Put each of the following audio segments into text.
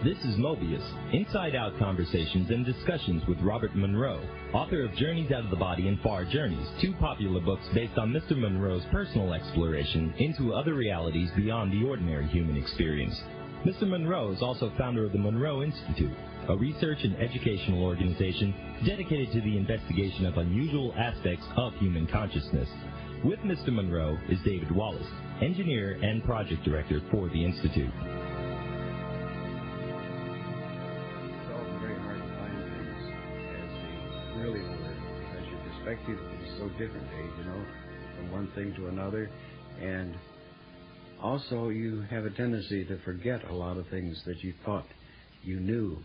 This is Mobius, inside-out conversations and discussions with Robert Monroe, author of Journeys Out of the Body and Far Journeys, two popular books based on Mr. Monroe's personal exploration into other realities beyond the ordinary human experience. Mr. Monroe is also founder of the Monroe Institute, a research and educational organization dedicated to the investigation of unusual aspects of human consciousness. With Mr. Monroe is David Wallace, engineer and project director for the Institute. Perspective is so different, Dave, you know, from one thing to another, and also you have a tendency to forget a lot of things that you thought you knew,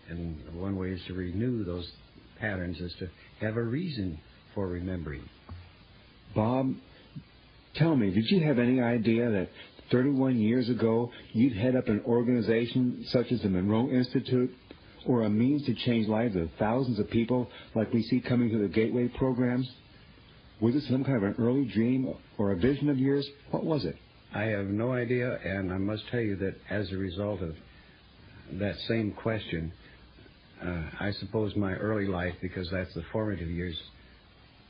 and one way is to renew those patterns is to have a reason for remembering. Bob, tell me, did you have any idea that 31 years ago you'd head up an organization such as the Monroe Institute, or a means to change lives of thousands of people like we see coming through the Gateway programs? Was it some kind of an early dream or a vision of yours? What was it? I have no idea, and I must tell you that as a result of that same question, I suppose my early life, because that's the formative years,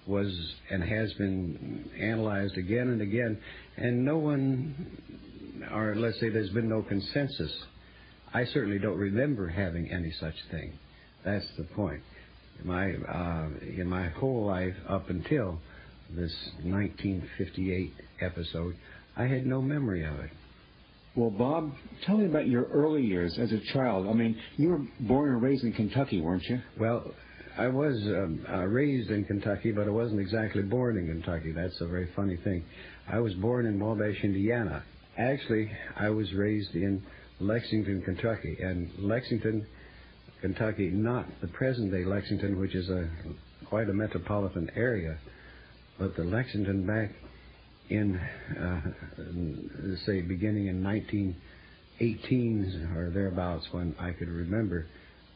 was and has been analyzed again and again, and no one, or let's say there's been no consensus. I certainly don't remember having any such thing. That's the point. In my whole life up until this 1958 episode, I had no memory of it. Well, Bob, tell me about your early years as a child. I mean, you were born and raised in Kentucky, weren't you? Well, I was raised in Kentucky, but I wasn't exactly born in Kentucky. That's a very funny thing. I was born in Wabash, Indiana. Actually, I was raised in Lexington, Kentucky, and Lexington, Kentucky, not the present-day Lexington, which is quite a metropolitan area, but the Lexington back in, say, beginning in 1918 or thereabouts, when I could remember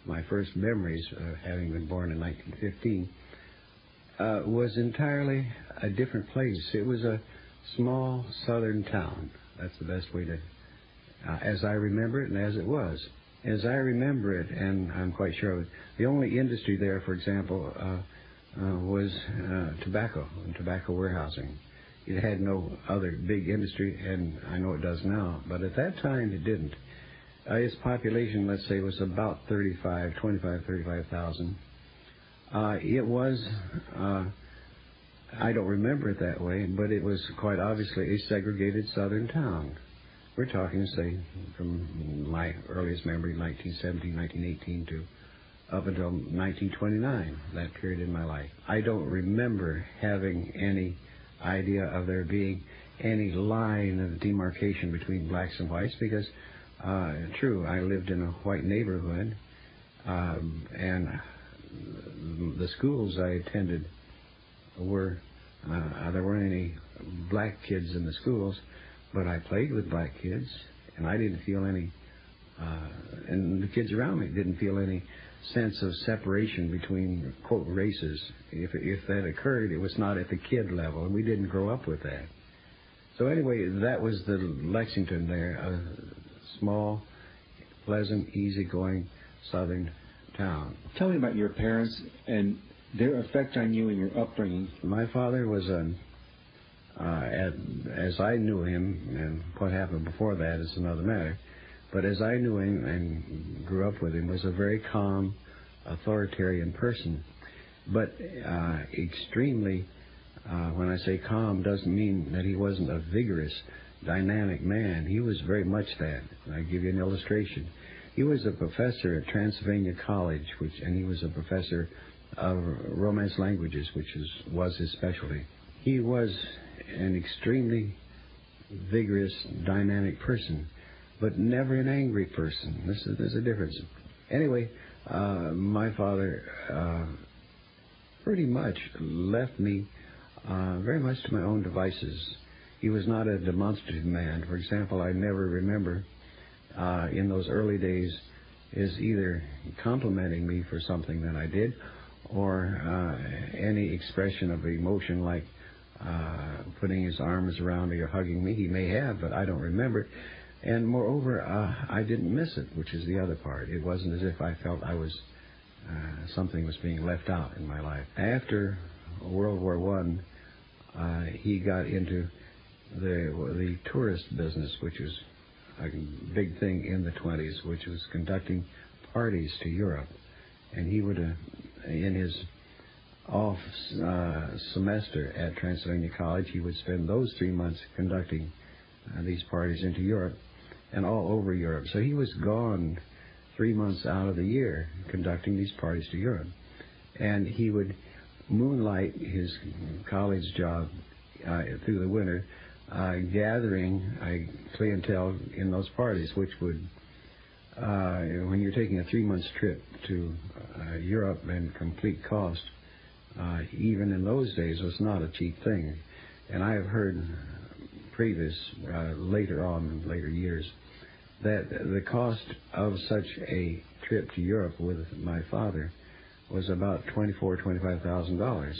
my first memories of having been born in 1915, was entirely a different place. It was a small southern town. That's the best way to as I remember it and as it was. As I remember it, and I'm quite sure of it, the only industry there, for example, was tobacco and tobacco warehousing. It had no other big industry, and I know it does now, but at that time it didn't. Its population, let's say, was about 35,000. It was, I don't remember it that way, but it was quite obviously a segregated southern town. We're talking, say, from my earliest memory, 1917, 1918, to up until 1929, that period in my life. I don't remember having any idea of there being any line of demarcation between blacks and whites because, true, I lived in a white neighborhood, and the schools I attended were, there weren't any black kids in the schools, but I played with black kids, and I didn't feel any, and the kids around me didn't feel any sense of separation between, quote, races. If that occurred, it was not at the kid level, and we didn't grow up with that. So anyway, that was the Lexington there, a small, pleasant, easygoing southern town. Tell me about your parents and their effect on you and your upbringing. My father was as I knew him, and what happened before that is another matter, but as I knew him and grew up with him, was a very calm, authoritarian person, but extremely, when I say calm, doesn't mean that he wasn't a vigorous, dynamic man. He was very much that. I'll give you an illustration. He was a professor at Transylvania College, and he was a professor of Romance languages, which was his specialty. He was an extremely vigorous, dynamic person, but never an angry person. There's a difference. Anyway, my father pretty much left me very much to my own devices. He was not a demonstrative man. For example, I never remember in those early days is either complimenting me for something that I did or any expression of emotion like putting his arms around me or hugging me. He may have, but I don't remember it. And moreover, I didn't miss it, which is the other part. It wasn't as if I felt I was something was being left out in my life. After World War I, he got into the tourist business, which was a big thing in the 20s, which was conducting parties to Europe. And he would, in his off semester at Transylvania College, he would spend those 3 months conducting these parties into Europe and all over Europe. So he was gone 3 months out of the year conducting these parties to Europe. And he would moonlight his college job through the winter, gathering a clientele in those parties, which would, when you're taking a 3 month trip to Europe and complete cost, even in those days, was not a cheap thing. And I have heard later on, in later years, that the cost of such a trip to Europe with my father was about $24,000-$25,000.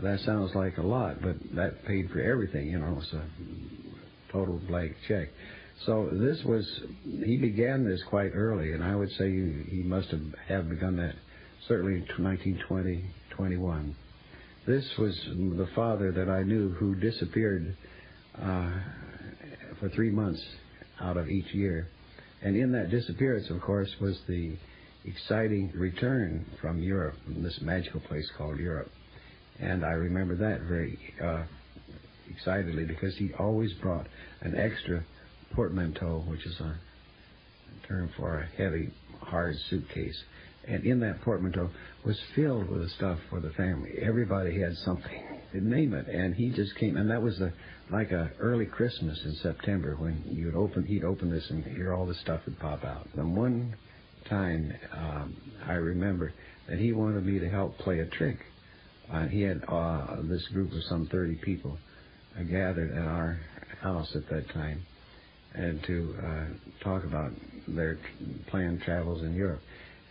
That sounds like a lot, but that paid for everything, you know. It's a total blank check. So he began this quite early, and I would say he must have begun that certainly in 1920, 21. This was the father that I knew who disappeared for 3 months out of each year. And in that disappearance, of course, was the exciting return from Europe, from this magical place called Europe. And I remember that very excitedly, because he always brought an extra portmanteau, which is a term for a heavy, hard suitcase. And in that portmanteau was filled with the stuff for the family. Everybody had something, name it. And he just came, and that was like a early Christmas in September, when he'd open this and hear all the stuff would pop out. And one time, I remember that he wanted me to help play a trick. He had this group of some 30 people gathered at our house at that time, and to talk about their planned travels in Europe.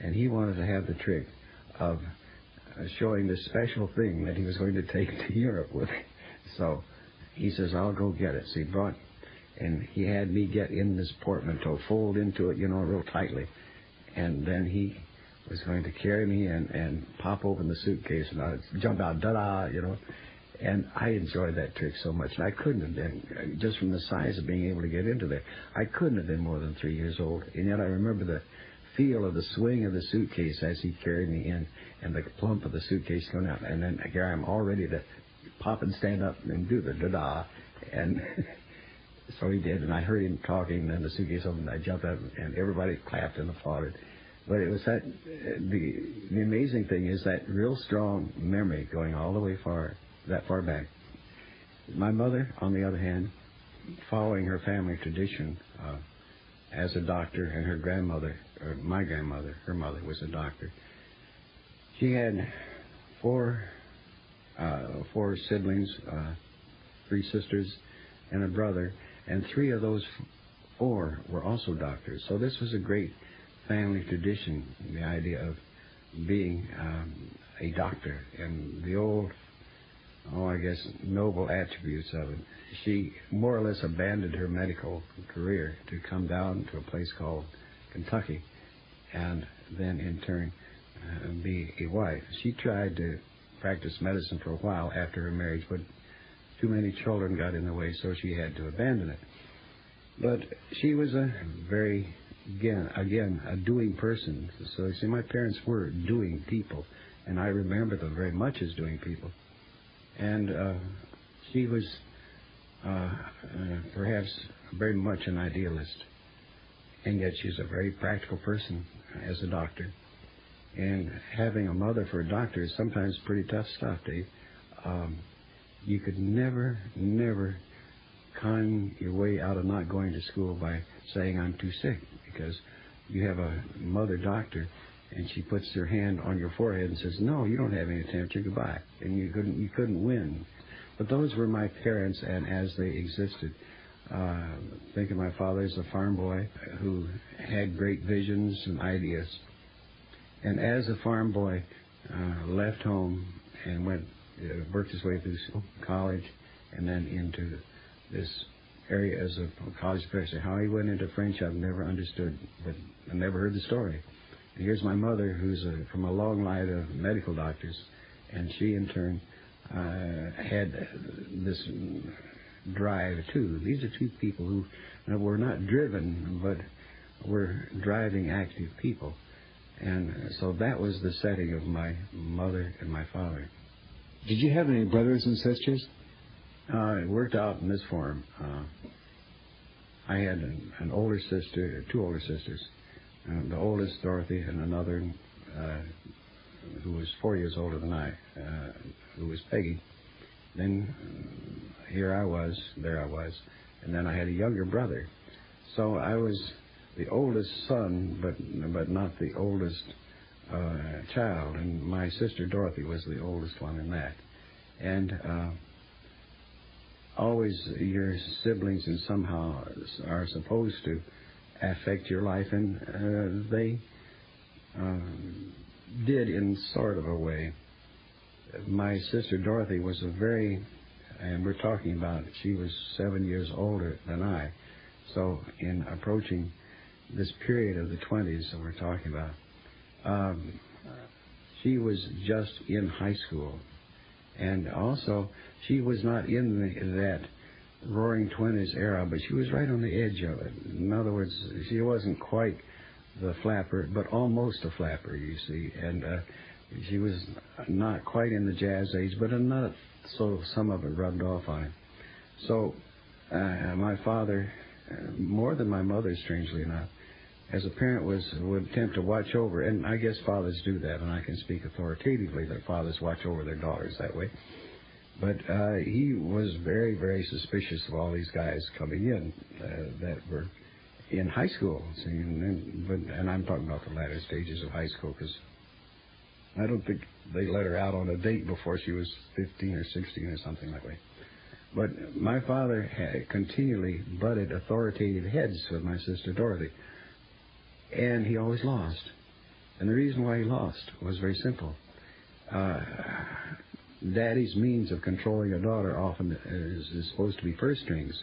And he wanted to have the trick of showing this special thing that he was going to take to Europe with him. So he says, I'll go get it. So he brought, and he had me get in this portmanteau, fold into it, you know, real tightly. And then he was going to carry me and pop open the suitcase, and I'd jump out, da-da, you know. And I enjoyed that trick so much. And I couldn't have been, just from the size of being able to get into there, I couldn't have been more than 3 years old. And yet I remember the feel of the swing of the suitcase as he carried me in, and the plump of the suitcase going out. And then here I am, all ready to pop and stand up and do the da-da. And so he did, and I heard him talking, and then the suitcase opened, and I jumped up, and everybody clapped and applauded. But it was that, the amazing thing is that real strong memory going all the way that far back. My mother, on the other hand, following her family tradition as a doctor, and her grandmother, or my grandmother, her mother was a doctor. She had four siblings, 3 sisters and a brother, and 3 of those 4 were also doctors. So this was a great family tradition, the idea of being a doctor, and the old, I guess, noble attributes of it. She more or less abandoned her medical career to come down to a place called Kentucky, and then in turn be a wife. She tried to practice medicine for a while after her marriage, but too many children got in the way, so she had to abandon it. But she was a very, again, a doing person. So you see, my parents were doing people, and I remember them very much as doing people. And she was perhaps very much an idealist, and yet she's a very practical person as a doctor. And having a mother for a doctor is sometimes pretty tough stuff, Dave. You could never con your way out of not going to school by saying I'm too sick, because you have a mother doctor, and she puts her hand on your forehead and says, no, you don't have any temperature, goodbye. And you couldn't win. But those were my parents, and as they existed. Think of my father as a farm boy who had great visions and ideas. And as a farm boy, left home and worked his way through college, and then into this area as a college professor. How he went into French, I've never understood, but I never heard the story. And here's my mother, who's from a long line of medical doctors, and she in turn had this drive too. These are two people who were not driven, but were driving, active people. And so that was the setting of my mother and my father. Did you have any brothers and sisters? It worked out in this form. I had an older sister, two older sisters. The oldest, Dorothy, and another who was 4 years older than I, who was Peggy. Then here I was, there I was, and then I had a younger brother. So I was the oldest son, but not the oldest child, and my sister Dorothy was the oldest one in that. And always your siblings and somehow are supposed to affect your life, and they did in sort of a way. My sister Dorothy was and we're talking about, she was 7 years older than I. So in approaching this period of the 20s that we're talking about, she was just in high school. And also, she was not in that Roaring Twenties era, but she was right on the edge of it. In other words, she wasn't quite the flapper, but almost a flapper, you see. And she was not quite in the jazz age, but enough so some of it rubbed off on him. So my father, more than my mother, strangely enough, as a parent would attempt to watch over, and I guess fathers do that, and I can speak authoritatively that fathers watch over their daughters that way. But he was very, very suspicious of all these guys coming in that were in high school. See, and I'm talking about the latter stages of high school, because I don't think they let her out on a date before she was 15 or 16 or something that way. But my father had continually butted authoritative heads with my sister Dorothy. And he always lost. And the reason why he lost was very simple. Daddy's means of controlling a daughter often is supposed to be purse strings.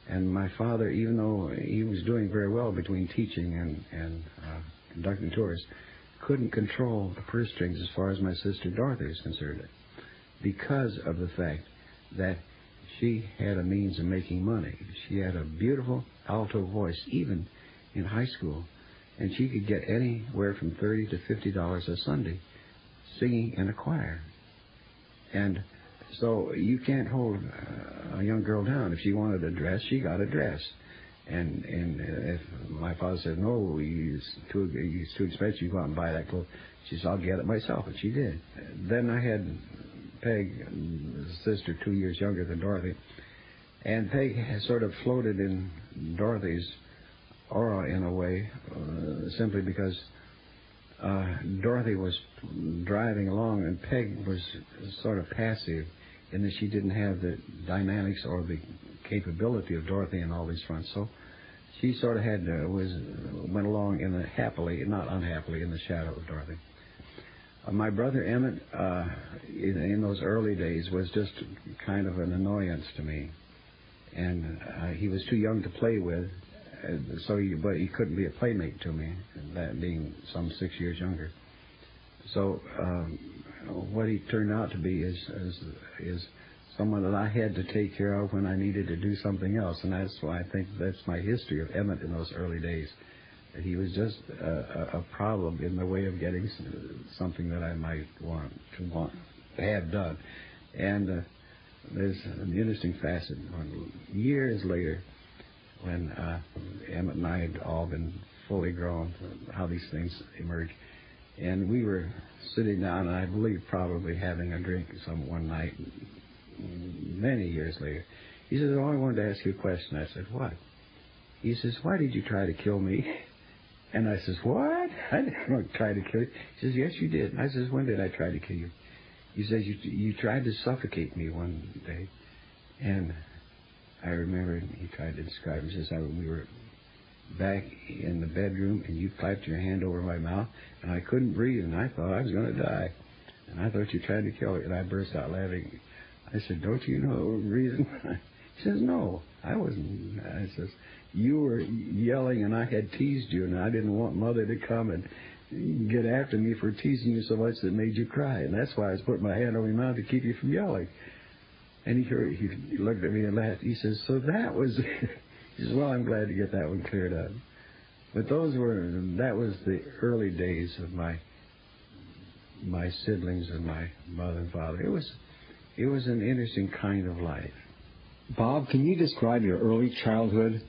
And my father, even though he was doing very well between teaching and conducting tours, couldn't control the purse strings as far as my sister Dorothy was concerned, because of the fact that she had a means of making money. She had a beautiful alto voice, even in high school, and she could get anywhere from $30 to $50 a Sunday singing in a choir. And so you can't hold a young girl down. If she wanted a dress, she got a dress. And if my father said, no, it's too expensive, you go out and buy that clothes, she said, I'll get it myself, and she did. Then I had Peg, a sister 2 years younger than Dorothy, and Peg sort of floated in Dorothy's aura in a way, simply because Dorothy was driving along and Peg was sort of passive in that she didn't have the dynamics or the capability of Dorothy in all these fronts. So she sort of went along happily, not unhappily, in the shadow of Dorothy. My brother Emmett, in those early days, was just kind of an annoyance to me, and he was too young to play with. But he couldn't be a playmate to me, that being some 6 years younger. So what he turned out to be is someone that I had to take care of when I needed to do something else, and that's why I think that's my history of Emmett in those early days. That he was just a problem in the way of getting something that I might want to have done. And there's an interesting facet. Years later, when Emmett and I had all been fully grown, how these things emerge. And we were sitting down, and I believe probably having a drink one night, many years later. He says, I wanted to ask you a question. I said, what? He says, why did you try to kill me? And I says, what? I didn't try to kill you. He says, yes, you did. And I says, when did I try to kill you? He says, you tried to suffocate me one day. And I remember he tried to describe it. He says, we were back in the bedroom, and you clapped your hand over my mouth, and I couldn't breathe, and I thought I was going to die. And I thought you tried to kill me, and I burst out laughing. I said, don't you know the reason? He says, no, I wasn't. I says, you were yelling and I had teased you, and I didn't want Mother to come and get after me for teasing you so much that made you cry. And that's why I was putting my hand on your mouth to keep you from yelling. And he looked at me and laughed. He says, so that was... He says, well, I'm glad to get that one cleared up. But that was the early days of my siblings and my mother and father. It was an interesting kind of life. Bob, can you describe your early childhood?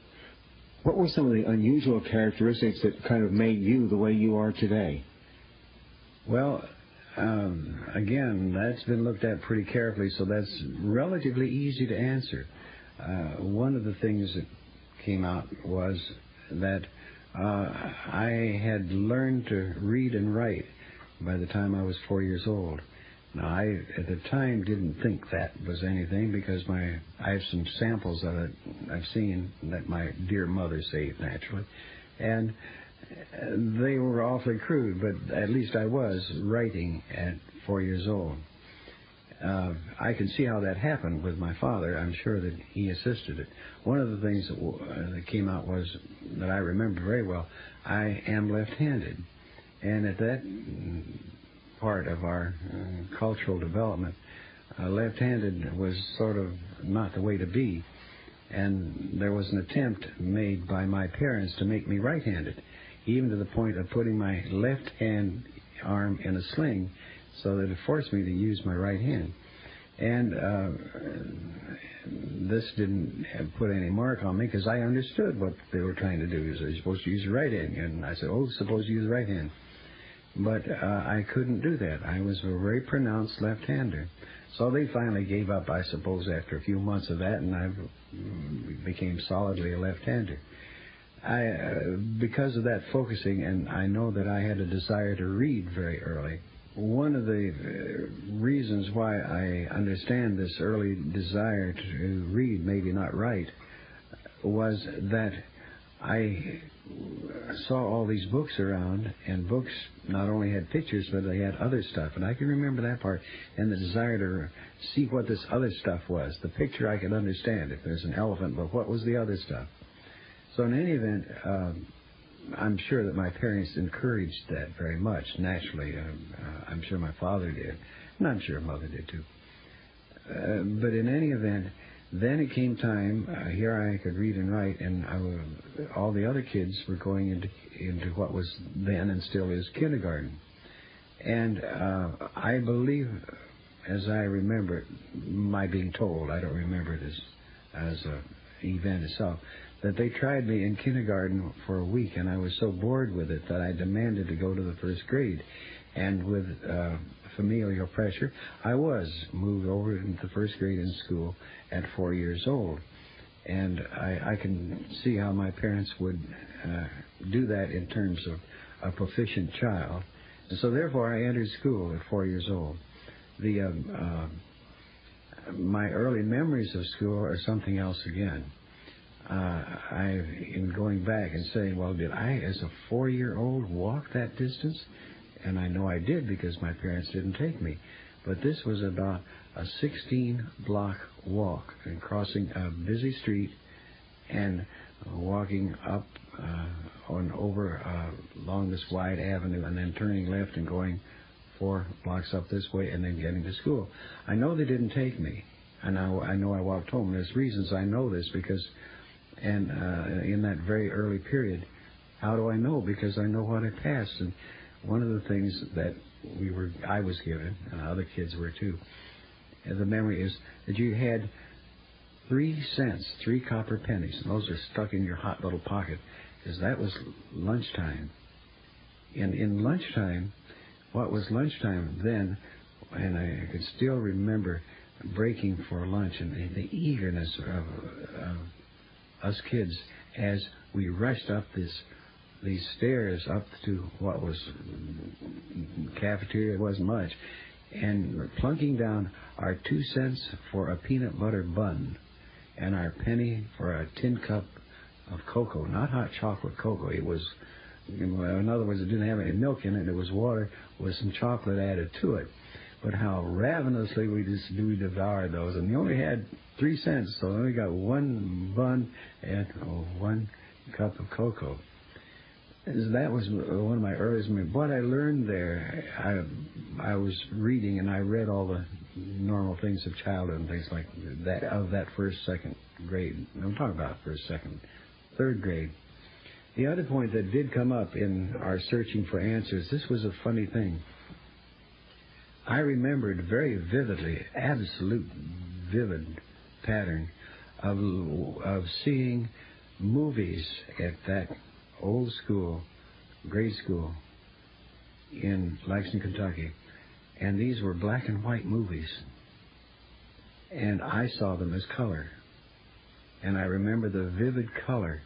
What were some of the unusual characteristics that kind of made you the way you are today? Well, again, that's been looked at pretty carefully, so that's relatively easy to answer. One of the things that came out was that I had learned to read and write by the time I was 4 years old. Now, I, at the time, didn't think that was anything because I have some samples of it I've seen that my dear mother saved, naturally. And they were awfully crude, but at least I was writing at 4 years old. I can see how that happened with my father. I'm sure that he assisted it. One of the things that came out was that I remember very well, I am left-handed. And at that part of our cultural development, left-handed was sort of not the way to be. And there was an attempt made by my parents to make me right-handed, even to the point of putting my left hand arm in a sling so that it forced me to use my right hand. And this didn't put any mark on me because I understood what they were trying to do. You're supposed to use your right hand. And I said, oh, suppose you use the right hand. But I couldn't do that. I was a very pronounced left-hander. So they finally gave up, I suppose, after a few months of that, and I became solidly a left-hander. Because of that focusing, and I know that I had a desire to read very early, one of the reasons why I understand this early desire to read, maybe not write, was that I saw all these books around, and books not only had pictures, but they had other stuff. And I can remember that part, and the desire to see what this other stuff was. The picture I could understand if there's an elephant, but what was the other stuff? So in any event, I'm sure that my parents encouraged that very much, naturally. I'm sure my father did, and I'm sure Mother did too. But in any event, then it came time, here I could read and write, and all the other kids were going into what was then and still is kindergarten. And I believe, as I remember it, my being told, I don't remember it as an event itself, that they tried me in kindergarten for a week, and I was so bored with it that I demanded to go to the first grade. And with familial pressure, I was moved over into the first grade in school at 4 years old. And I can see how my parents would do that in terms of a proficient child. And so therefore I entered school at 4 years old. My early memories of school are something else again. In going back and saying, well, did I, as a 4-year-old, walk that distance? And I know I did because my parents didn't take me. But this was about a 16-block walk and crossing a busy street and walking up over along this wide avenue and then turning left and going 4 blocks up this way and then getting to school. I know they didn't take me. And I know I walked home. There's reasons I know this because, in that very early period, how do I know? Because I know what I passed. And one of the things that I was given, and other kids were too, the memory is that you had 3 cents, 3 copper pennies, and those are stuck in your hot little pocket, because that was lunchtime. And in lunchtime, what was lunchtime then, and I can still remember breaking for lunch and the eagerness of us kids as we rushed up these stairs up to what was cafeteria. It wasn't much, and plunking down our 2 cents for a peanut butter bun and our penny for a tin cup of cocoa, not hot chocolate cocoa. It was, in other words, it didn't have any milk in it. It was water with some chocolate added to it. But how ravenously we devoured those. And you only had 3 cents, so I only got 1 bun and 1 cup of cocoa. That was one of my earliest memories. What I learned there, I was reading and I read all the normal things of childhood and things like that, of that first, second grade. I'm talking about first, second, third grade. The other point that did come up in our searching for answers, this was a funny thing. I remembered very vividly, absolute vivid pattern of seeing movies at that old school, grade school in Lexington, Kentucky. And these were black and white movies. And I saw them as color. And I remember the vivid color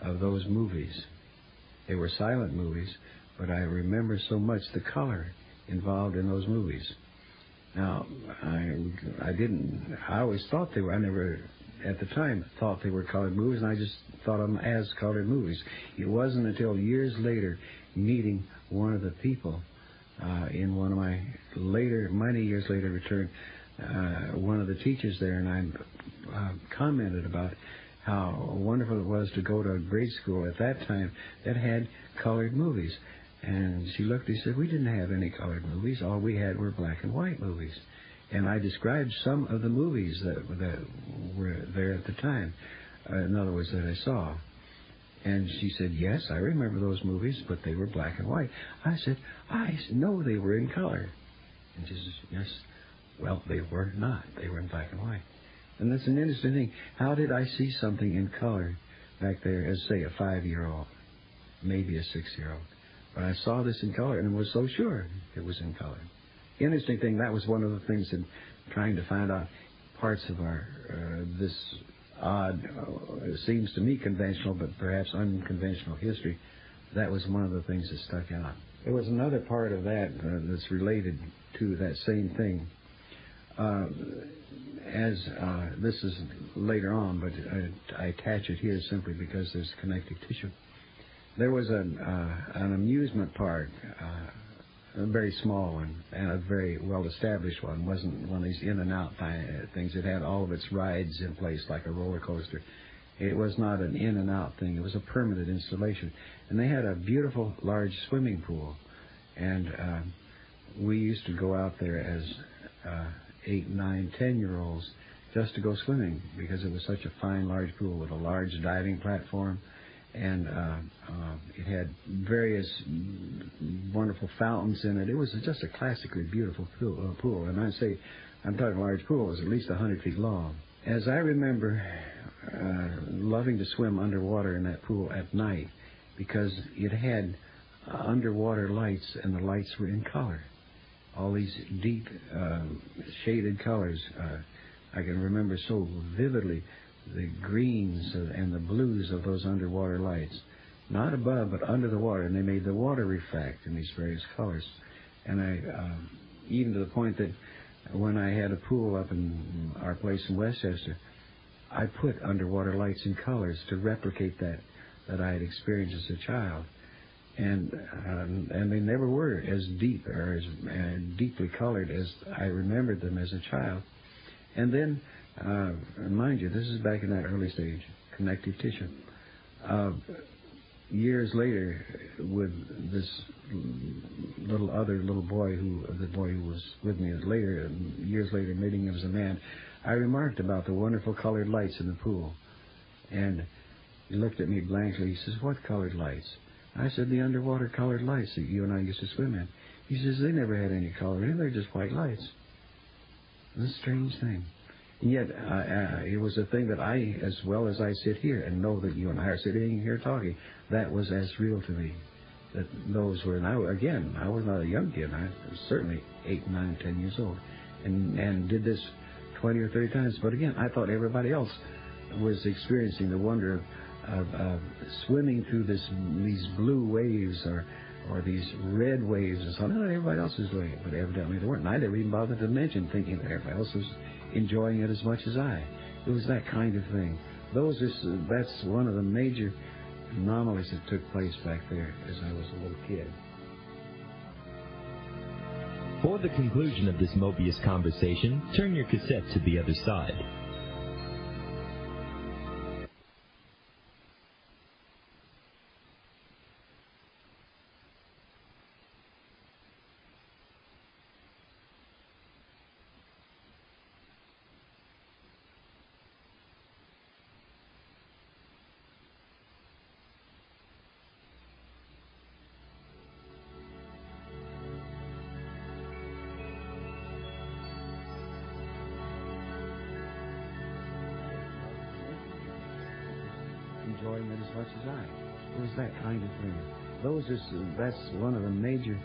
of those movies. They were silent movies, but I remember so much the color involved in those movies. Now, I always thought they were, I never at the time thought they were colored movies, and I just thought of them as colored movies. It wasn't until years later, meeting one of the people in one of my many years later return, one of the teachers there, and I commented about how wonderful it was to go to a grade school at that time that had colored movies. And she looked and said, we didn't have any colored movies. All we had were black and white movies. And I described some of the movies that were there at the time, in other words, that I saw. And she said, yes, I remember those movies, but they were black and white. I said, I know they were in color. And she said, yes, well, they were not. They were in black and white. And that's an interesting thing. How did I see something in color back there as, say, a 5-year-old, maybe a 6-year-old? But I saw this in color and was so sure it was in color. Interesting thing, that was one of the things in trying to find out parts of our, this odd, seems to me conventional, but perhaps unconventional history. That was one of the things that stuck out. There was another part of that that's related to that same thing. This is later on, but I attach it here simply because there's connective tissue. There was an amusement park, a very small one, and a very well-established one. It wasn't one of these in-and-out things. It had all of its rides in place like a roller coaster. It was not an in-and-out thing. It was a permanent installation. And they had a beautiful, large swimming pool. And we used to go out there as 8, 9, 10-year-olds just to go swimming because it was such a fine, large pool with a large diving platform. And it had various wonderful fountains in it. It was just a classically beautiful pool. And I'm talking large pool. It was at least 100 feet long. As I remember loving to swim underwater in that pool at night because it had underwater lights, and the lights were in color. All these deep shaded colors. I can remember so vividly the greens and the blues of those underwater lights. Not above, but under the water. And they made the water reflect in these various colors. And I, even to the point that when I had a pool up in our place in Westchester, I put underwater lights in colors to replicate that I had experienced as a child. And they never were as deep or as deeply colored as I remembered them as a child. And then, mind you, this is back in that early stage, connective tissue. Years later, with this little boy the boy who was with me later, years later, meeting him as a man, I remarked about the wonderful colored lights in the pool. And he looked at me blankly. He says, "What colored lights?" I said, "The underwater colored lights that you and I used to swim in." He says, "They never had any color in them. They're just white lights." It's a strange thing. And yet, it was a thing that I, as well as I sit here and know that you and I are sitting here talking, that was as real to me. That those were, and I was not a young kid. I was certainly 8, 9, 10 years old. And did this 20 or 30 times. But again, I thought everybody else was experiencing the wonder of swimming through these blue waves or these red waves and something that everybody else was doing. But evidently they weren't. And I never even bothered to mention thinking that everybody else was enjoying it as much as I. It was that kind of thing. That's one of the major anomalies that took place back there as I was a little kid. For the conclusion of this Mobius conversation, turn your cassette to the other side. enjoying it as much as I. It was that kind of thing. That's one of the major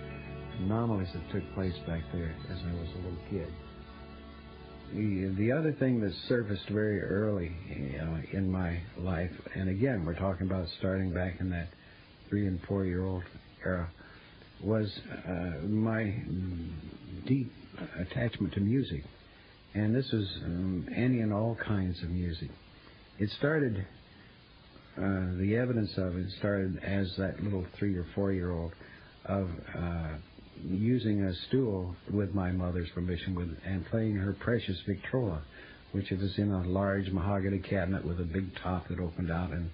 anomalies that took place back there as I was a little kid. The other thing that surfaced very early in my life, and again, we're talking about starting back in that 3- and 4-year-old era, was my deep attachment to music. And this was any and all kinds of music. It started, the evidence of it started as that little 3- or 4-year-old of using a stool with my mother's permission and playing her precious Victrola, which was in a large mahogany cabinet with a big top that opened out, and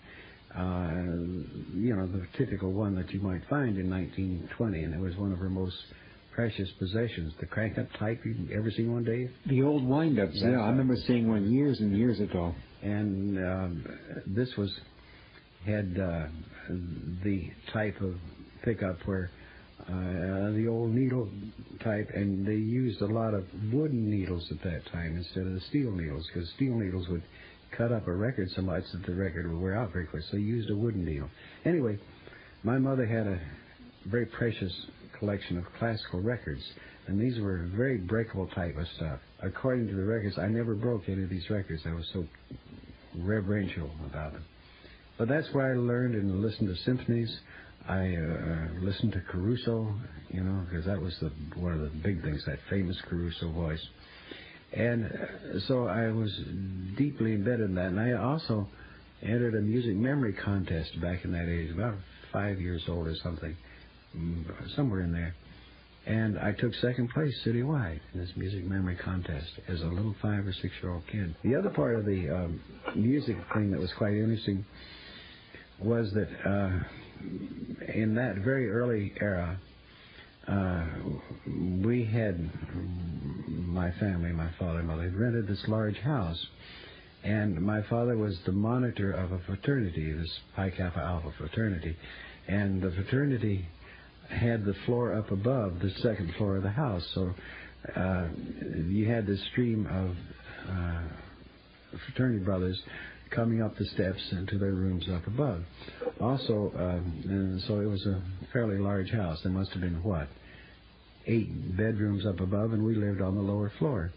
the typical one that you might find in 1920, and it was one of her most precious possessions. The crank-up type, you ever seen one, Dave? The old wind-ups, yeah. I remember seeing one years and years ago. And this had the type of pickup where the old needle type, and they used a lot of wooden needles at that time instead of the steel needles, because steel needles would cut up a record so much that the record would wear out very quick, so they used a wooden needle. Anyway, my mother had a very precious collection of classical records, and these were very breakable type of stuff. According to the records, I never broke any of these records. I was so reverential about them. But that's where I learned and listened to symphonies. I listened to Caruso, because that was one of the big things, that famous Caruso voice. And so I was deeply embedded in that. And I also entered a music memory contest back in that age, about 5 years old or something, somewhere in there. And I took second place citywide in this music memory contest as a little 5- or 6-year-old kid. The other part of the music thing that was quite interesting was that in that very early era, we had, my family, my father and mother, had rented this large house. And my father was the monitor of a fraternity, this Pi Kappa Alpha fraternity. And the fraternity had the floor up above the second floor of the house. So you had this stream of fraternity brothers coming up the steps into their rooms up above. Also, and so it was a fairly large house. There must have been, 8 bedrooms up above, and we lived on the lower floor.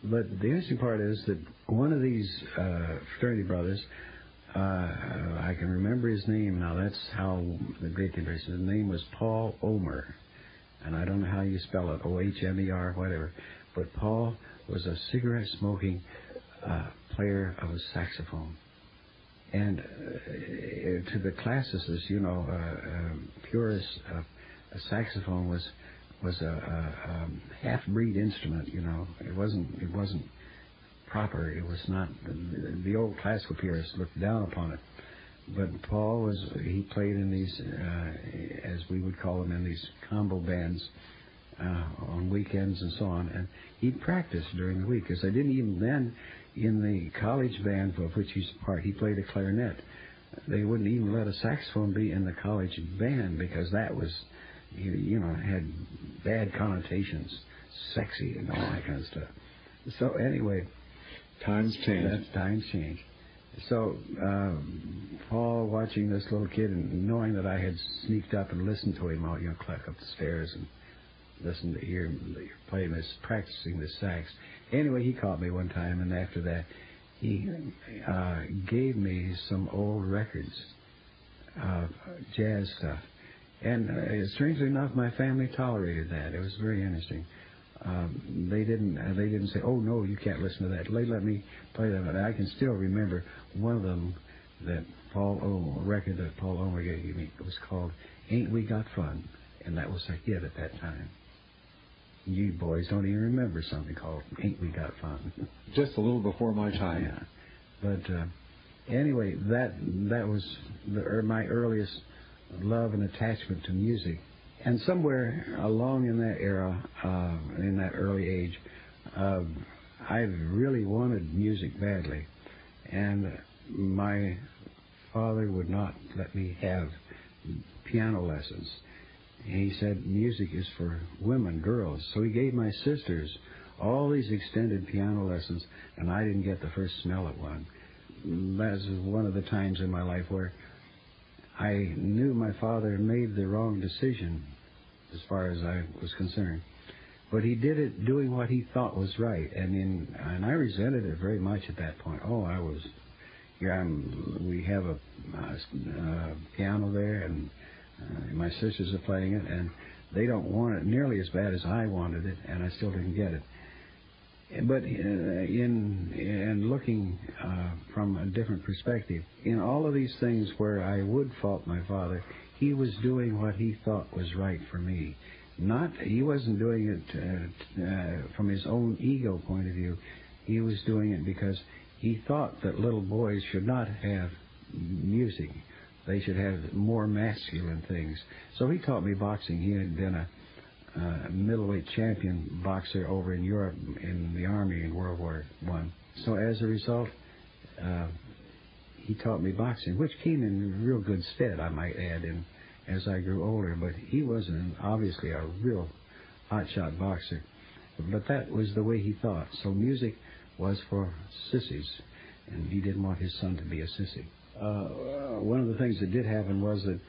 But the interesting part is that one of these fraternity brothers, I can remember his name now. That's how the great thing is. His name was Paul Omer. And I don't know how you spell it, O-H-M-E-R, whatever. But Paul was a cigarette-smoking player of a saxophone. And to the classicists, purists, a saxophone was a half-breed instrument. It wasn't proper. It was not. The old classical purists looked down upon it. But Paul he played in these, as we would call them, in these combo bands on weekends and so on. And he practiced during the week, because I didn't even then, in the college band of which he's a part, he played a clarinet. They wouldn't even let a saxophone be in the college band, because that was, had bad connotations, sexy and all that kind of stuff. So anyway, times change. Times change. So Paul, watching this little kid and knowing that I had sneaked up and listened to him, climb up the stairs and listen to hear playing this, practicing this sax. Anyway, he caught me one time, and after that, he gave me some old records of jazz stuff. And strangely enough, my family tolerated that. It was very interesting. They didn't say, "Oh no, you can't listen to that." They let me play them, and I can still remember one of them, that record that Paul Omer gave me. It was called "Ain't We Got Fun," and that was a hit at that time. You boys don't even remember something called "Ain't We Got Fun." Just a little before my time. Yeah, but anyway, that was my earliest love and attachment to music. And somewhere along in that era, in that early age, I really wanted music badly. And my father would not let me have piano lessons. He said music is for women, girls. So he gave my sisters all these extended piano lessons, and I didn't get the first smell at one. that's one of the times in my life where I knew my father made the wrong decision as far as I was concerned. But he did it doing what he thought was right, and I resented it very much at that point. We have a piano there, and my sisters are playing it, and they don't want it nearly as bad as I wanted it, and I still didn't get it. But in looking from a different perspective, in all of these things where I would fault my father, he was doing what he thought was right for me. He wasn't doing it from his own ego point of view. He was doing it because he thought that little boys should not have music. They should have more masculine things. So he taught me boxing. He had been a middleweight champion boxer over in Europe in the Army in World War I. So as a result, he taught me boxing, which came in real good stead, I might add, as I grew older. But he wasn't obviously a real hotshot boxer. But that was the way he thought. So music was for sissies, and he didn't want his son to be a sissy. One of the things that did happen was that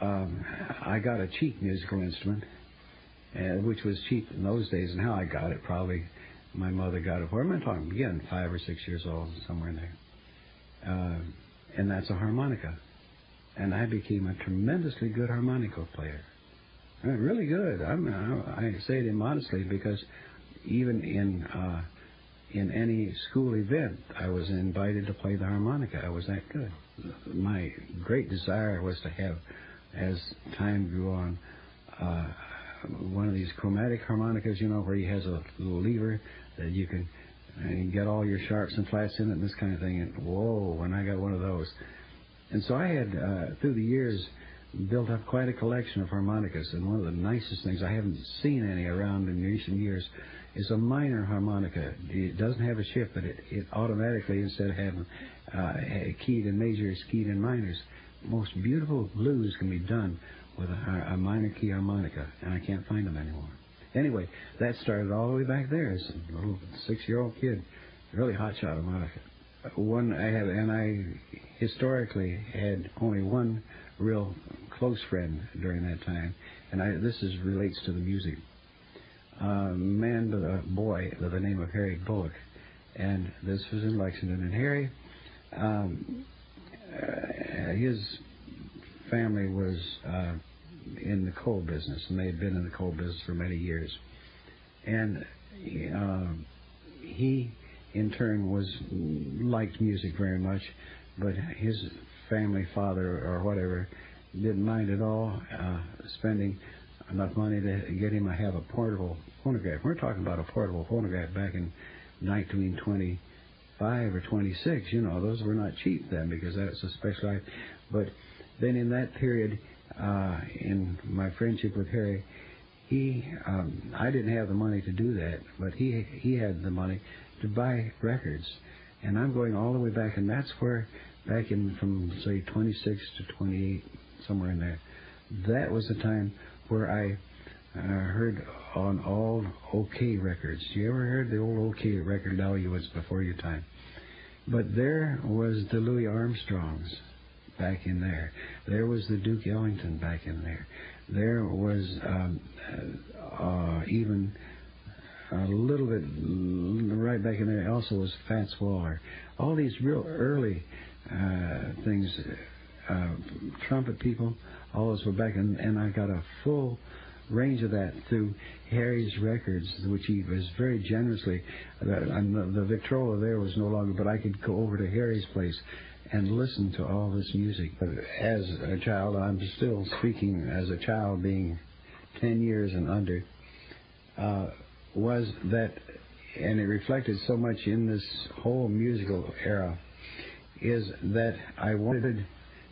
I got a cheap musical instrument, which was cheap in those days, and how I got it, probably my mother got it for me. I'm talking, again, 5 or 6 years old, somewhere in there. And that's a harmonica. And I became a tremendously good harmonica player. Really good. I say it immodestly because even in any school event, I was invited to play the harmonica. I was that good. My great desire was to have, as time grew on, one of these chromatic harmonicas, where he has a little lever that you can get all your sharps and flats in it and this kind of thing. And whoa, when I got one of those. And so I had, through the years, built up quite a collection of harmonicas. And one of the nicest things, I haven't seen any around in recent years, is a minor harmonica. It doesn't have a shift, but it automatically, instead of having keyed in majors, keyed in minors. Most beautiful blues can be done with a minor key harmonica, and I can't find them anymore. Anyway, that started all the way back there as a little 6-year-old kid, really hotshot harmonica. I historically had only one real close friend during that time, and this relates to the music. A boy by the name of Harry Bullock, and this was in Lexington. And Harry, his family was in the coal business, and they had been in the coal business for many years. And he, in turn, liked music very much, but his family father or whatever didn't mind at all spending enough money to get him to have a portable phonograph. We're talking about a portable phonograph back in 1925 or 26. Those were not cheap then because that's a special. But then in that period, in my friendship with Harry, I didn't have the money to do that, but he had the money to buy records. And I'm going all the way back, and that's where, back in from, say, 26 to 28, somewhere in there, that was the time where I heard on all OK records. You ever heard the old OK record? No, you was before your time. But there was the Louis Armstrongs back in there. There was the Duke Ellington back in there. There was even a little bit right back in there also was Fats Waller. All these real early things, trumpet people, all those were back, and I got a full range of that through Harry's records, which he was very generously. The Victrola there was no longer, but I could go over to Harry's place and listen to all this music. But as a child, I'm still speaking as a child, being 10 years and under, was that, and it reflected so much in this whole musical era, is that I wanted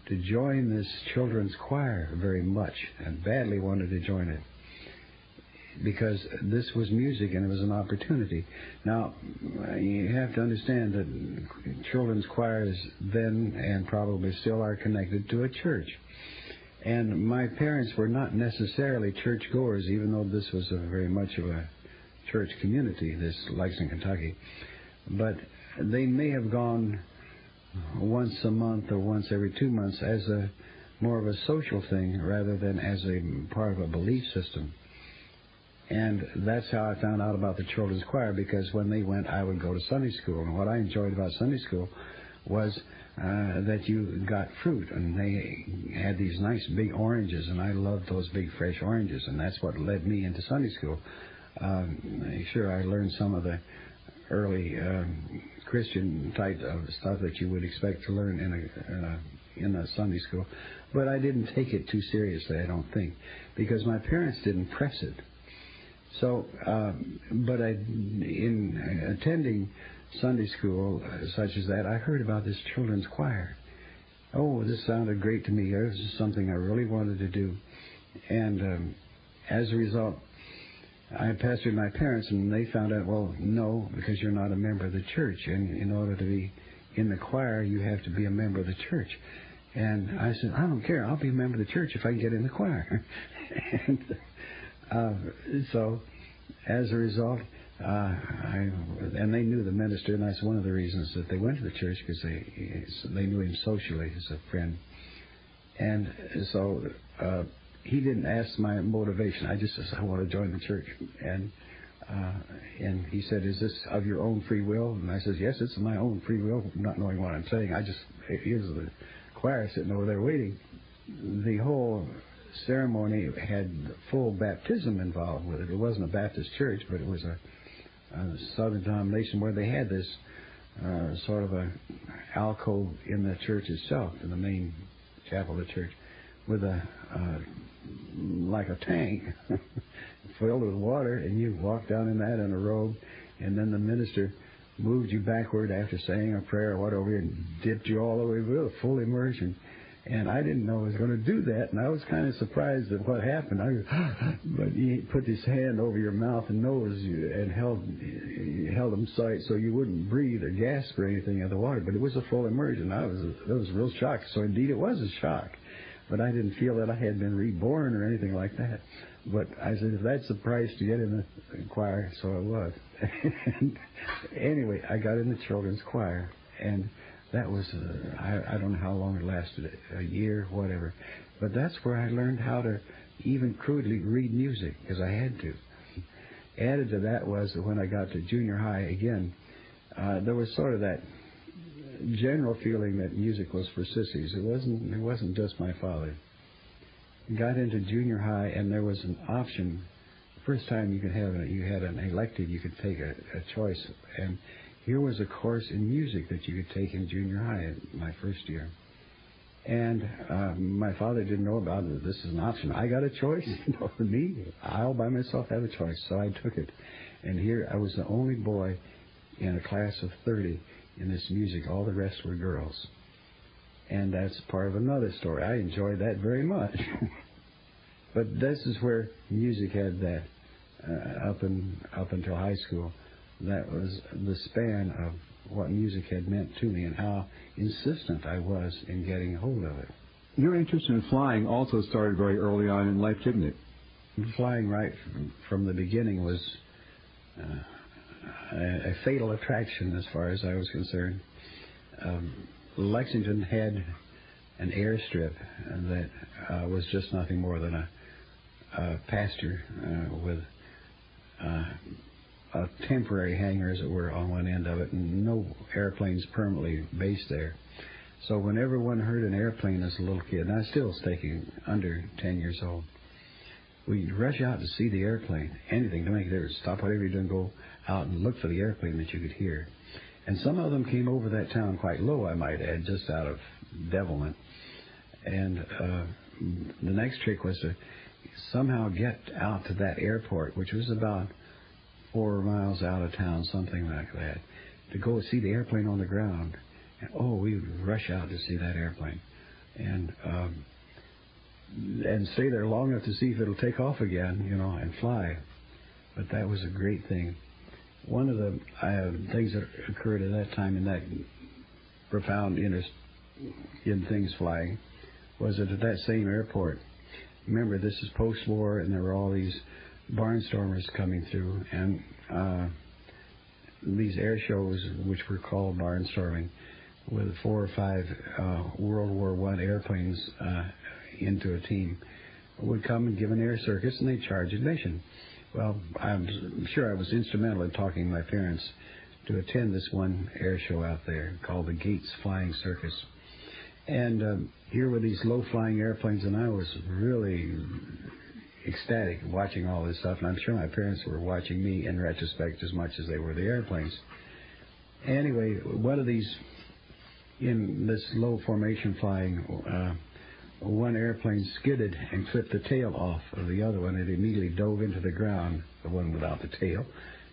to join this children's choir very much, and badly wanted to join it, because this was music and it was an opportunity. Now, you have to understand that children's choirs then, and probably still, are connected to a church. And my parents were not necessarily churchgoers, even though this was very much of a church community, this Lexington, Kentucky. But they may have gone once a month or once every 2 months as a more of a social thing rather than as a part of a belief system. And that's how I found out about the children's choir, because when they went, I would go to Sunday school. And what I enjoyed about Sunday school was that you got fruit, and they had these nice big oranges, and I loved those big fresh oranges, and that's what led me into Sunday school. Sure, I learned some of the early Christian type of stuff that you would expect to learn in a Sunday school, but I didn't take it too seriously, I don't think, because my parents didn't press it. So, but in attending Sunday school such as that, I heard about this children's choir. Oh, this sounded great to me. This is something I really wanted to do. And as a result, I pastored my parents, and they found out, well, no, because you're not a member of the church. And in order to be in the choir, you have to be a member of the church. And I said, I don't care. I'll be a member of the church if I can get in the choir. So, as a result, and they knew the minister, and that's one of the reasons that they went to the church, because they knew him socially as a friend. And so he didn't ask my motivation. I just said, I want to join the church. And he said, is this of your own free will? And I said, yes, it's my own free will, not knowing what I'm saying. Here's the choir sitting over there waiting. The whole ceremony had full baptism involved with it. It wasn't a Baptist church, but it was a southern denomination where they had this sort of a alcove in the church itself, in the main chapel of the church, with like a tank filled with water, and you walked down in that in a robe, and then the minister moved you backward after saying a prayer or whatever, and dipped you all the way with a full immersion. And I didn't know I was going to do that, and I was kind of surprised at what happened. But he put his hand over your mouth and nose and held them so you wouldn't breathe or gasp or anything in the water. But it was a full immersion. It was a real shock. So indeed it was a shock. But I didn't feel that I had been reborn or anything like that. But I said, if that's the price to get in the choir, so it was. And anyway, I got in the children's choir, and that was, I don't know how long it lasted, a year, whatever. But that's where I learned how to even crudely read music, because I had to. Added to that was that when I got to junior high again, there was sort of that general feeling that music was for sissies. It wasn't just my father. Got into junior high, and there was an option. The first time you had an elective, you could take a choice, and here was a course in music that you could take in junior high in my first year. And my father didn't know about it. This is an option. I got a choice. For me, I all by myself have a choice. So I took it. And here I was the only boy in a class of 30 in this music. All the rest were girls. And that's part of another story. I enjoyed that very much. But this is where music had that up until high school. That was the span of what music had meant to me and how insistent I was in getting hold of it. Your interest in flying also started very early on in life, didn't it? Flying right from the beginning was a fatal attraction as far as I was concerned. Lexington had an airstrip that was just nothing more than a pasture with a temporary hangar, as it were, on one end of it, and no airplanes permanently based there. So whenever one heard an airplane as a little kid, and I still was taking under 10 years old, we'd rush out to see the airplane. Anything to make it there. Stop whatever you're doing, go out and look for the airplane that you could hear. And some of them came over that town quite low, I might add, just out of devilment. And the next trick was to somehow get out to that airport, which was about 4 miles out of town, something like that, to go see the airplane on the ground. And we would rush out to see that airplane, and stay there long enough to see if it'll take off again, and fly. But that was a great thing. One of the things that occurred at that time in that profound interest in things flying was that at that same airport, remember this is post-war, and there were all these barnstormers coming through, and these air shows, which were called barnstorming, with 4 or 5 World War I airplanes into a team, would come and give an air circus, and they'd charge admission. Well, I'm sure I was instrumental in talking my parents to attend this one air show out there called the Gates Flying Circus. And here were these low-flying airplanes, and I was really ecstatic watching all this stuff, and I'm sure my parents were watching me in retrospect as much as they were the airplanes. Anyway, one of these, in this low formation flying, one airplane skidded and clipped the tail off of the other one. It immediately dove into the ground, the one without the tail,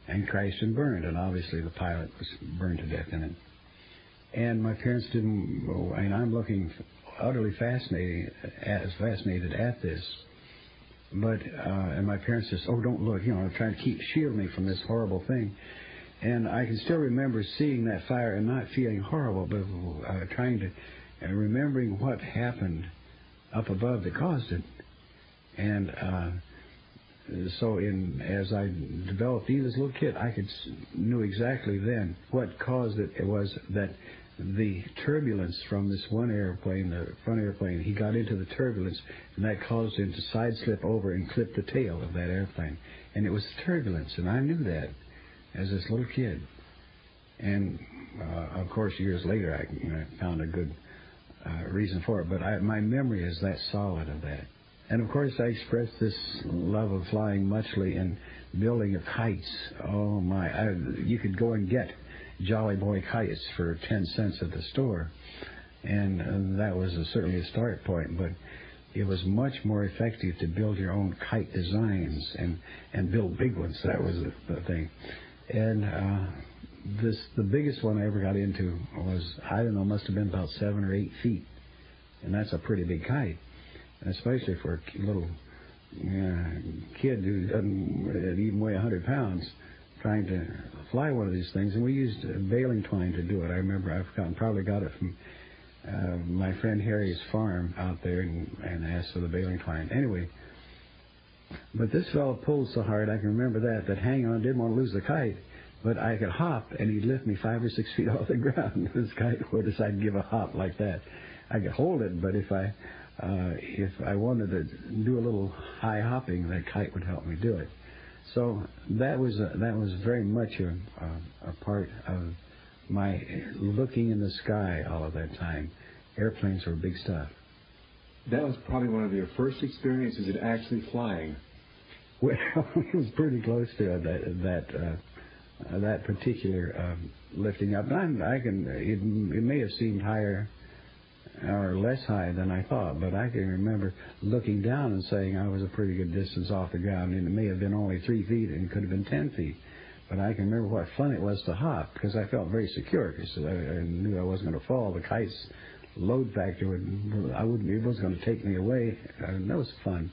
and crashed and burned, and obviously the pilot was burned to death in it. And my parents didn't, and I'm looking utterly fascinated at this. But, and my parents just, oh, don't look, trying to shield me from this horrible thing. And I can still remember seeing that fire and not feeling horrible, but trying to, and remembering what happened up above that caused it. And so as I developed even as a little kid, I knew exactly then what caused it. It was that the turbulence from this one airplane, the front airplane, he got into the turbulence, and that caused him to side slip over and clip the tail of that airplane. And it was turbulence, and I knew that as this little kid. And, of course, years later, I found a good reason for it. But my memory is that solid of that. And, of course, I expressed this love of flying muchly in building of kites. Oh, my. You could go and get Jolly Boy kites for 10 cents at the store. And that was certainly a start point. But it was much more effective to build your own kite designs and build big ones. That was the thing. And the biggest one I ever got into was, I don't know, must have been about 7 or 8 feet. And that's a pretty big kite. And especially for a little kid who doesn't even weigh 100 pounds, trying to fly one of these things. And we used baling twine to do it. I remember probably got it from my friend Harry's farm out there and asked for the baling twine. Anyway, but this fellow pulled so hard, I can remember that hanging on, didn't want to lose the kite, but I could hop, and he'd lift me 5 or 6 feet off the ground. This kite would decide to give a hop like that. I could hold it, but if I wanted to do a little high hopping, that kite would help me do it. So that was very much a part of my looking in the sky all of that time. Airplanes were big stuff. That was probably one of your first experiences at actually flying. Well, it was pretty close to that particular lifting up. It may have seemed higher or less high than I thought, but I can remember looking down and saying I was a pretty good distance off the ground, and it may have been only 3 feet and could have been 10 feet. But I can remember what fun it was to hop, because I felt very secure, because I knew I wasn't going to fall. The kite's load factor it wasn't going to take me away. That was fun.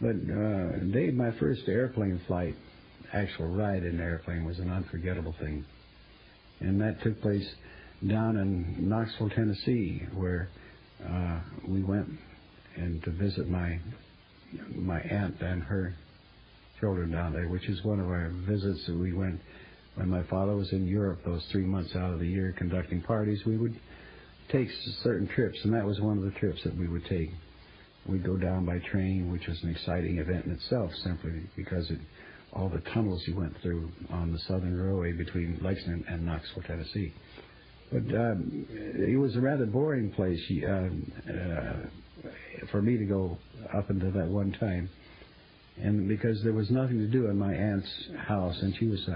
But Dave, my first airplane flight, actual ride in an airplane, was an unforgettable thing. And that took place down in Knoxville, Tennessee, where we went and to visit my aunt and her children down there, which is one of our visits that we went when my father was in Europe. Those 3 months out of the year conducting parties, we would take certain trips, and that was one of the trips that we would take. We'd go down by train, which was an exciting event in itself, simply because all the tunnels you went through on the Southern Railway between Lexington and Knoxville, Tennessee. But it was a rather boring place for me to go up until that one time. And because there was nothing to do in my aunt's house, and she was,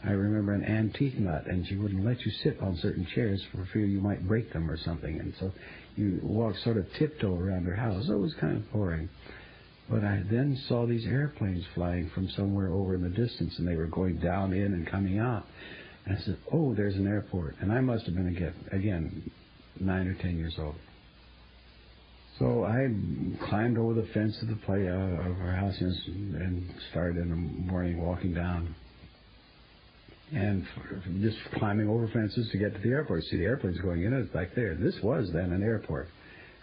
I remember, an antique nut, and she wouldn't let you sit on certain chairs for fear you might break them or something. And so you walked sort of tiptoe around her house. So it was kind of boring. But I then saw these airplanes flying from somewhere over in the distance, and they were going down in and coming out. And I said, oh, there's an airport. And I must have been, again 9 or 10 years old. So I climbed over the fence of our house and started in the morning walking down. And just climbing over fences to get to the airport. See, the airplane's going in, it's back there. This was then an airport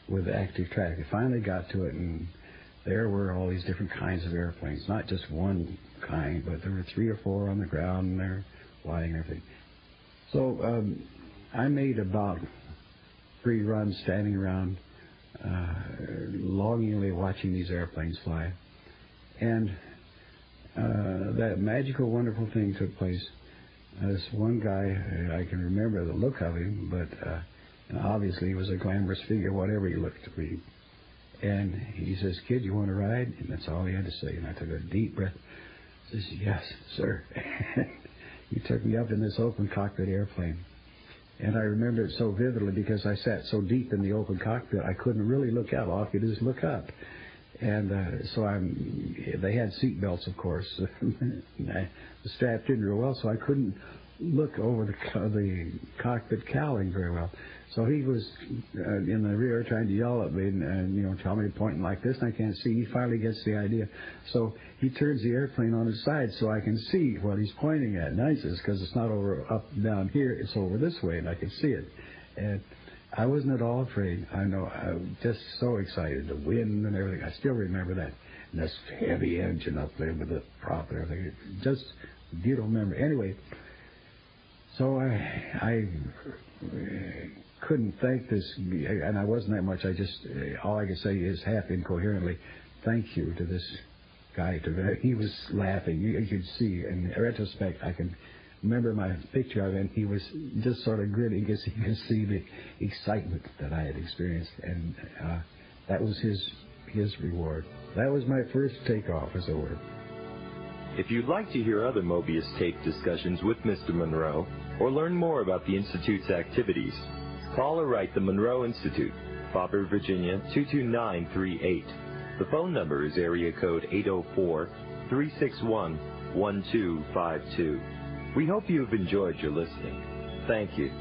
with active traffic. I finally got to it, and there were all these different kinds of airplanes. Not just one kind, but there were 3 or 4 on the ground, and they're flying and everything. So I made about 3 runs standing around, longingly watching these airplanes fly. And that magical, wonderful thing took place. This one guy, I can remember the look of him, but obviously he was a glamorous figure, whatever he looked to be. And he says, "Kid, you want to ride?" And that's all he had to say. And I took a deep breath. I says, "Yes, sir." He took me up in this open cockpit airplane. And I remember it so vividly because I sat so deep in the open cockpit, I couldn't really look out. All I could do is look up. And they had seat belts, of course. The strap didn't real well, so I couldn't look over the cockpit cowling very well. So he was in the rear trying to yell at me and tell me pointing like this, and I can't see. He finally gets the idea. So he turns the airplane on its side so I can see what he's pointing at. And I says, because it's not over up and down here, it's over this way, and I can see it. And I wasn't at all afraid. I know, I was just so excited. The wind and everything. I still remember that. And this heavy engine up there with the prop and everything. Just beautiful memory. Anyway, so I couldn't thank this, and I wasn't that much. All I could say is half incoherently, thank you to this guy. He was laughing. You could see, in retrospect, I can remember my picture of him. He was just sort of grinning because he could see the excitement that I had experienced, and that was his reward. That was my first takeoff, as it were. If you'd like to hear other Mobius tape discussions with Mr. Monroe, or learn more about the Institute's activities, call or write the Monroe Institute, Fauquier, Virginia 22938. The phone number is area code 804-361-1252. We hope you have enjoyed your listening. Thank you.